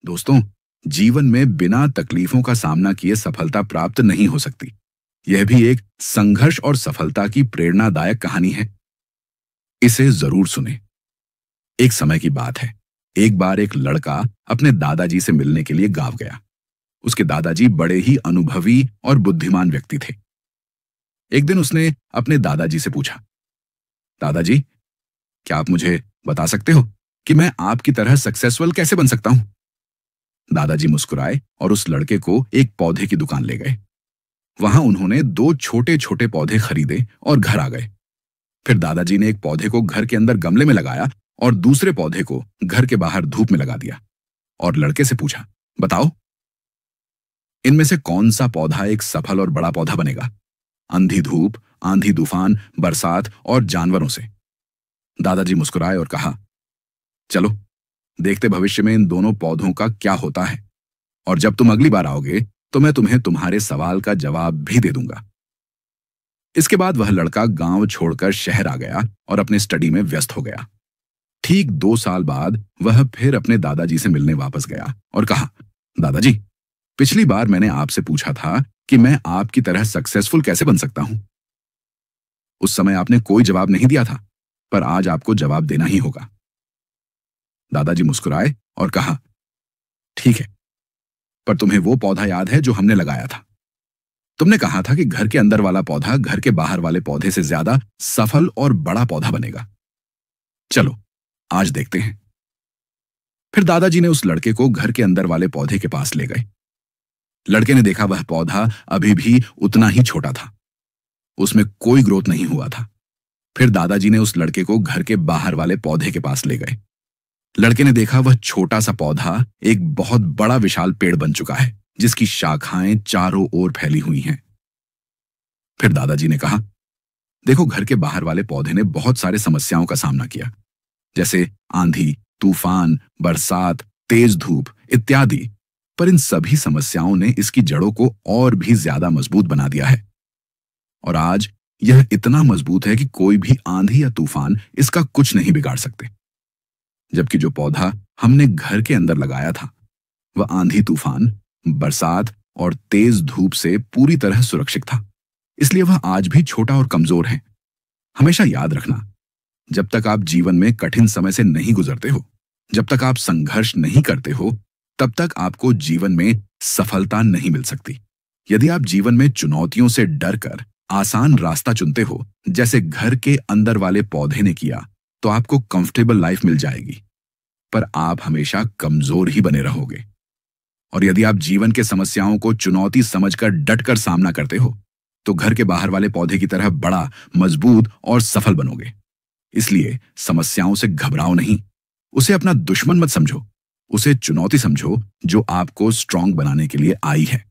दोस्तों, जीवन में बिना तकलीफों का सामना किए सफलता प्राप्त नहीं हो सकती। यह भी एक संघर्ष और सफलता की प्रेरणादायक कहानी है। इसे जरूर सुने। एक समय की बात है। एक बार एक लड़का अपने दादाजी से मिलने के लिए गांव गया। उसके दादाजी बड़े ही अनुभवी और बुद्धिमान व्यक्ति थे। एक दिन उसने अपने दादाजी से पूछा, दादाजी, क्या आप मुझे बता सकते हो कि मैं आपकी तरह सक्सेसफुल कैसे बन सकता हूं? दादाजी मुस्कुराए और उस लड़के को एक पौधे की दुकान ले गए। वहां उन्होंने दो छोटे छोटे पौधे खरीदे और घर आ गए। फिर दादाजी ने एक पौधे को घर के अंदर गमले में लगाया और दूसरे पौधे को घर के बाहर धूप में लगा दिया और लड़के से पूछा, बताओ, इनमें से कौन सा पौधा एक सफल और बड़ा पौधा बनेगा? अंधी धूप, आंधी तूफान, बरसात और जानवरों से। दादाजी मुस्कुराए और कहा, चलो देखते भविष्य में इन दोनों पौधों का क्या होता है, और जब तुम अगली बार आओगे तो मैं तुम्हें तुम्हारे सवाल का जवाब भी दे दूंगा। इसके बाद वह लड़का गांव छोड़कर शहर आ गया और अपने स्टडी में व्यस्त हो गया। ठीक 2 साल बाद वह फिर अपने दादाजी से मिलने वापस गया और कहा, दादाजी, पिछली बार मैंने आपसे पूछा था कि मैं आपकी तरह सक्सेसफुल कैसे बन सकता हूं। उस समय आपने कोई जवाब नहीं दिया था, पर आज आपको जवाब देना ही होगा। दादाजी मुस्कुराए और कहा, ठीक है, पर तुम्हें वो पौधा याद है जो हमने लगाया था? तुमने कहा था कि घर के अंदर वाला पौधा घर के बाहर वाले पौधे से ज्यादा सफल और बड़ा पौधा बनेगा। चलो आज देखते हैं। फिर दादाजी ने उस लड़के को घर के अंदर वाले पौधे के पास ले गए। लड़के ने देखा वह पौधा अभी भी उतना ही छोटा था। उसमें कोई ग्रोथ नहीं हुआ था। फिर दादाजी ने उस लड़के को घर के बाहर वाले पौधे के पास ले गए। लड़के ने देखा वह छोटा सा पौधा एक बहुत बड़ा विशाल पेड़ बन चुका है, जिसकी शाखाएं चारों ओर फैली हुई हैं। फिर दादाजी ने कहा, देखो, घर के बाहर वाले पौधे ने बहुत सारे समस्याओं का सामना किया, जैसे आंधी, तूफान, बरसात, तेज धूप इत्यादि, पर इन सभी समस्याओं ने इसकी जड़ों को और भी ज्यादा मजबूत बना दिया है। और आज यह इतना मजबूत है कि कोई भी आंधी या तूफान इसका कुछ नहीं बिगाड़ सकते। जबकि जो पौधा हमने घर के अंदर लगाया था, वह आंधी तूफान, बरसात और तेज धूप से पूरी तरह सुरक्षित था। इसलिए वह आज भी छोटा और कमजोर है। हमेशा याद रखना, जब तक आप जीवन में कठिन समय से नहीं गुजरते हो, जब तक आप संघर्ष नहीं करते हो, तब तक आपको जीवन में सफलता नहीं मिल सकती। यदि आप जीवन में चुनौतियों से डरकर आसान रास्ता चुनते हो, जैसे घर के अंदर वाले पौधे ने किया, तो आपको कंफर्टेबल लाइफ मिल जाएगी, पर आप हमेशा कमजोर ही बने रहोगे। और यदि आप जीवन के समस्याओं को चुनौती समझकर डटकर सामना करते हो, तो घर के बाहर वाले पौधे की तरह बड़ा, मजबूत और सफल बनोगे। इसलिए समस्याओं से घबराओ नहीं, उसे अपना दुश्मन मत समझो, उसे चुनौती समझो जो आपको स्ट्रांग बनाने के लिए आई है।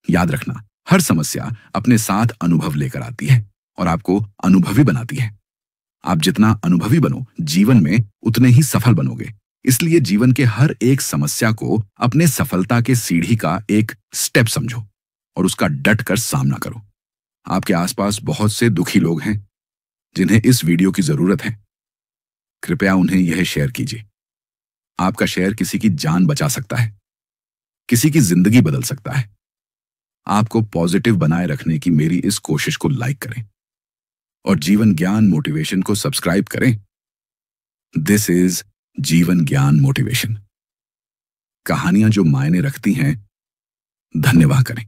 याद रखना, हर समस्या अपने साथ अनुभव लेकर आती है और आपको अनुभवी बनाती है। आप जितना अनुभवी बनो, जीवन में उतने ही सफल बनोगे। इसलिए जीवन के हर एक समस्या को अपने सफलता के सीढ़ी का एक स्टेप समझो और उसका डट कर सामना करो। आपके आसपास बहुत से दुखी लोग हैं जिन्हें इस वीडियो की जरूरत है। कृपया उन्हें यह शेयर कीजिए। आपका शेयर किसी की जान बचा सकता है, किसी की जिंदगी बदल सकता है। आपको पॉजिटिव बनाए रखने की मेरी इस कोशिश को लाइक करें और जीवन ज्ञान मोटिवेशन को सब्सक्राइब करें। दिस इज जीवन ज्ञान मोटिवेशन। कहानियां जो मायने रखती हैं, धन्यवाद करें।